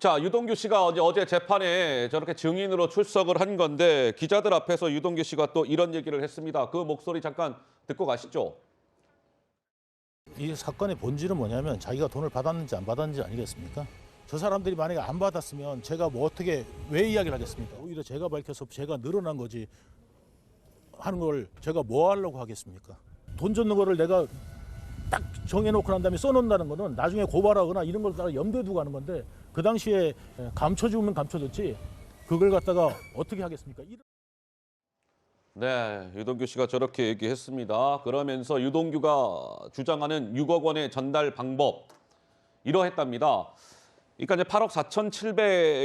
자, 유동규 씨가 어제 재판에 저렇게 증인으로 출석을 한 건데 기자들 앞에서 유동규 씨가 또 이런 얘기를 했습니다. 그 목소리 잠깐 듣고 가시죠. 이 사건의 본질은 뭐냐면 자기가 돈을 받았는지 안 받았는지 아니겠습니까? 저 사람들이 만약에 안 받았으면 제가 뭐 어떻게 왜 이야기를 하겠습니까? 오히려 제가 밝혀서 제가 늘어난 거지 하는 걸 제가 뭐 하려고 하겠습니까? 돈 줬는 거를 내가 딱 정해놓고 난 다음에 써놓는다는 거는 나중에 고발하거나 이런 걸 다 염두에 두고 하는 건데 그 당시에 감춰주면 감춰줬지 그걸 갖다가 어떻게 하겠습니까? 네, 유동규 씨가 저렇게 얘기했습니다. 그러면서 유동규가 주장하는 6억 원의 전달 방법 이러했답니다. 그러니까 이제 8억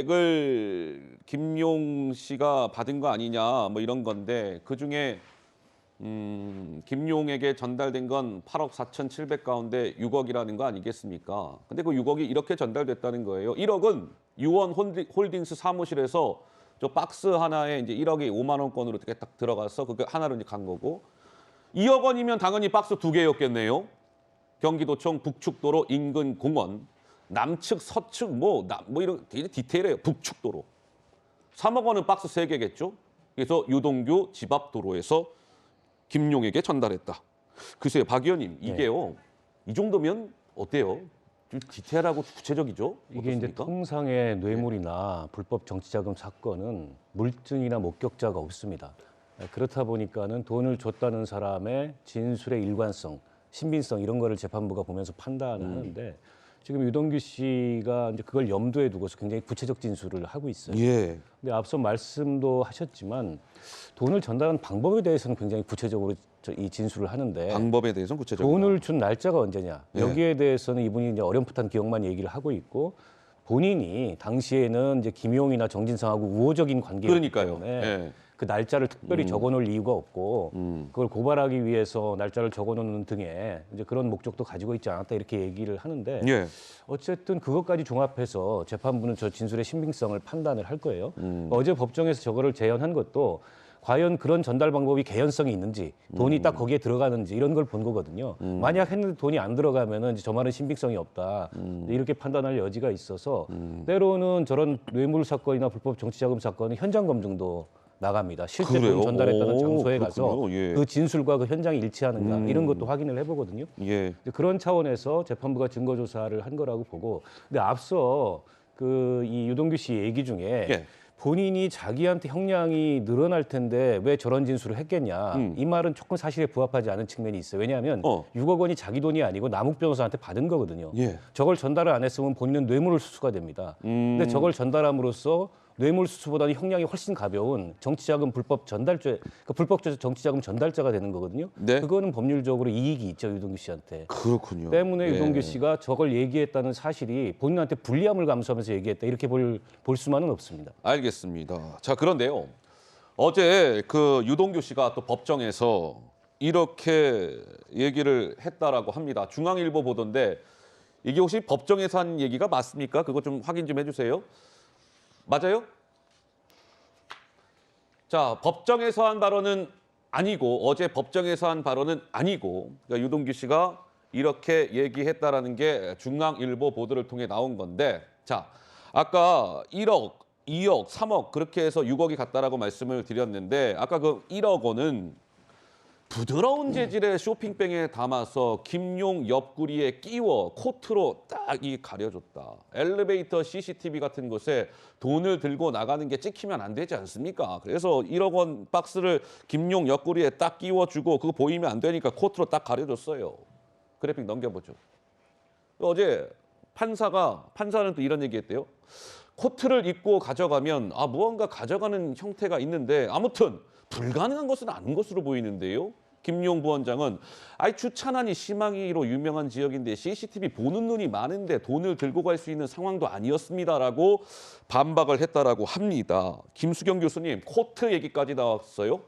4,700을 김용 씨가 받은 거 아니냐 뭐 이런 건데 그중에 김용에게 전달된 건 8억 4,700 가운데 6억이라는 거 아니겠습니까? 근데 그 6억이 이렇게 전달됐다는 거예요. 1억은 유원 홀딩스 사무실에서 저 박스 하나에 이제 1억이 5만 원권으로 이렇게 딱 들어가서 그게 하나로 이제 간 거고 2억 원이면 당연히 박스 2개였겠네요. 경기도청 북축도로 인근 공원, 남측, 서측 뭐 이런 되게 디테일해요. 북축도로. 3억 원은 박스 3개겠죠. 그래서 유동규 집 앞 도로에서 김용에게 전달했다. 글쎄요, 박 의원님, 이게요. 이 정도면 어때요? 좀 디테일하고 구체적이죠? 이게 이제 어떻습니까? 통상의 뇌물이나 불법 정치자금 사건은 물증이나 목격자가 없습니다. 그렇다 보니까는 돈을 줬다는 사람의 진술의 일관성, 신빙성 이런 거를 재판부가 보면서 판단을 하는데 지금 유동규 씨가 이제 그걸 염두에 두고서 굉장히 구체적 진술을 하고 있어요. 예. 근데 앞서 말씀도 하셨지만 돈을 전달한 방법에 대해서는 굉장히 구체적으로 이 진술을 하는데 방법에 대해서는 구체적이다. 돈을 준 날짜가 언제냐 예. 여기에 대해서는 이분이 이제 어렴풋한 기억만 얘기를 하고 있고 본인이 당시에는 이제 김용이나 정진상하고 우호적인 관계였기 그러니까요. 때문에 예. 그 날짜를 특별히 적어놓을 이유가 없고 그걸 고발하기 위해서 날짜를 적어놓는 등의 이제 그런 목적도 가지고 있지 않았다 이렇게 얘기를 하는데 예. 어쨌든 그것까지 종합해서 재판부는 저 진술의 신빙성을 판단을 할 거예요. 어제 법정에서 저거를 재연한 것도 과연 그런 전달 방법이 개연성이 있는지 돈이 딱 거기에 들어가는지 이런 걸 본 거거든요. 만약 했는데 돈이 안 들어가면은 이제 저 말은 신빙성이 없다 이렇게 판단할 여지가 있어서 때로는 저런 뇌물 사건이나 불법 정치자금 사건은 현장 검증도 나갑니다. 실제 그래요? 돈 전달했다는 오, 장소에 가서 그렇군요. 예. 그 진술과 그 현장이 일치하는가 이런 것도 확인을 해보거든요. 예. 그런 차원에서 재판부가 증거 조사를 한 거라고 보고, 근데 앞서 그 이 유동규 씨 얘기 중에 예. 본인이 자기한테 형량이 늘어날 텐데 왜 저런 진술을 했겠냐 이 말은 조금 사실에 부합하지 않은 측면이 있어요. 왜냐하면 6억 원이 자기 돈이 아니고 남욱 변호사한테 받은 거거든요. 예. 저걸 전달을 안 했으면 본인은 뇌물수수가 됩니다. 근데 저걸 전달함으로써 뇌물수수보다는 형량이 훨씬 가벼운 정치자금 불법 전달죄, 그러니까 불법 정치자금 전달자가 되는 거거든요. 네. 그거는 법률적으로 이익이 있죠, 유동규 씨한테. 그렇군요. 때문에 예. 유동규 씨가 저걸 얘기했다는 사실이 본인한테 불리함을 감수하면서 얘기했다 이렇게 볼 수만은 없습니다. 알겠습니다. 자, 그런데요. 어제 그 유동규 씨가 또 법정에서 이렇게 얘기를 했다라고 합니다. 중앙일보 보도인데 이게 혹시 법정에서 한 얘기가 맞습니까? 그거 좀 확인 좀 해주세요. 맞아요? 자, 법정에서 한 발언은 아니고 어제 법정에서 한 발언은 아니고 그러니까 유동규 씨가 이렇게 얘기했다라는 게 중앙일보 보도를 통해 나온 건데 자, 아까 1억, 2억, 3억 그렇게 해서 6억이 갔다라고 말씀을 드렸는데 아까 그 1억 원은 부드러운 재질의 쇼핑백에 담아서 김용 옆구리에 끼워 코트로 딱 이 가려줬다. 엘리베이터 CCTV 같은 곳에 돈을 들고 나가는 게 찍히면 안 되지 않습니까? 그래서 1억 원 박스를 김용 옆구리에 딱 끼워주고 그거 보이면 안 되니까 코트로 딱 가려줬어요. 그래픽 넘겨보죠. 어제 판사는 또 이런 얘기했대요. 코트를 입고 가져가면 무언가 가져가는 형태가 있는데 아무튼 불가능한 것은 아닌 것으로 보이는데요. 김용 부원장은 주차난이 심하기로 유명한 지역인데 CCTV 보는 눈이 많은데 돈을 들고 갈 수 있는 상황도 아니었습니다라고 반박을 했다라고 합니다. 김수경 교수님, 코트 얘기까지 나왔어요?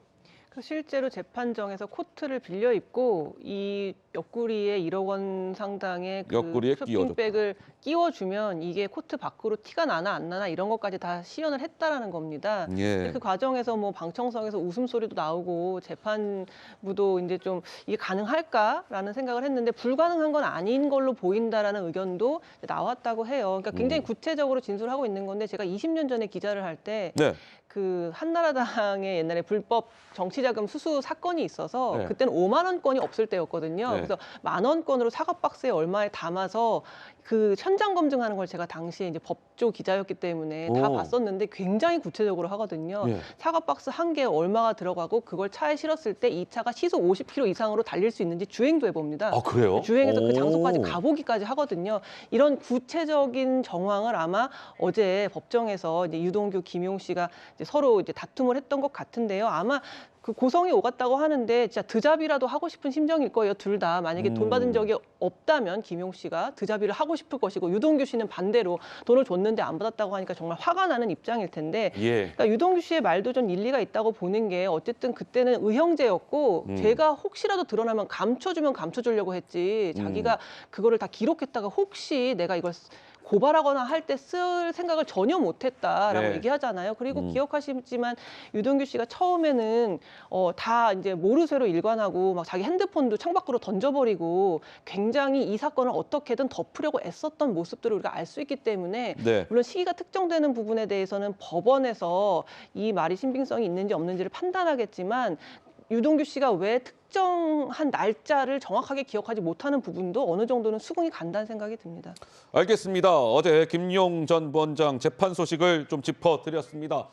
실제로 재판정에서 코트를 빌려 입고 이 옆구리에 1억 원 상당의 옆구리에 쇼핑백을 끼워주면 이게 코트 밖으로 티가 나나 안 나나 이런 것까지 다 시연을 했다라는 겁니다. 예. 그 과정에서 뭐 방청석에서 웃음소리도 나오고 재판부도 이제 좀 이게 가능할까라는 생각을 했는데 불가능한 건 아닌 걸로 보인다라는 의견도 나왔다고 해요. 그러니까 굉장히 구체적으로 진술하고 있는 건데 제가 20년 전에 기자를 할 때 네. 그 한나라당의 옛날에 불법 정치자금 수수 사건이 있어서 네. 그때는 5만 원권이 없을 때였거든요. 네. 그래서 10,000원권으로 사과 박스에 얼마에 담아서 그 현장 검증하는 걸 제가 당시에 이제 법조 기자였기 때문에 다 오. 봤었는데 굉장히 구체적으로 하거든요. 예. 사과 박스 한 개에 얼마가 들어가고 그걸 차에 실었을 때 이 차가 시속 50km 이상으로 달릴 수 있는지 주행도 해봅니다. 아, 그래요? 주행해서 그 오. 장소까지 가보기까지 하거든요. 이런 구체적인 정황을 아마 어제 법정에서 이제 유동규, 김용 씨가 이제 서로 이제 다툼을 했던 것 같은데요. 아마 그 고성이 오갔다고 하는데 진짜 드자비라도 하고 싶은 심정일 거예요. 둘 다. 만약에 돈 받은 적이 없다면 김용 씨가 드자비를 하고 싶을 것이고 유동규 씨는 반대로 돈을 줬는데 안 받았다고 하니까 정말 화가 나는 입장일 텐데 예. 그러니까 유동규 씨의 말도 좀 일리가 있다고 보는 게 어쨌든 그때는 의형제였고 제가 혹시라도 드러나면 감춰주면 감춰주려고 했지 자기가 그거를 다 기록했다가 혹시 내가 이걸 고발하거나 할 때 쓸 생각을 전혀 못했다라고 네. 얘기하잖아요. 그리고 기억하시지만 유동규 씨가 처음에는 다 이제 모르쇠로 일관하고 막 자기 핸드폰도 창밖으로 던져버리고 굉장히 이 사건을 어떻게든 덮으려고 애썼던 모습들을 우리가 알 수 있기 때문에 네. 물론 시기가 특정되는 부분에 대해서는 법원에서 이 말이 신빙성이 있는지 없는지를 판단하겠지만 유동규 씨가 왜 특정한 날짜를 정확하게 기억하지 못하는 부분도 어느 정도는 수긍이 간다는 생각이 듭니다. 알겠습니다. 어제 김용 전 부원장 재판 소식을 좀 짚어드렸습니다.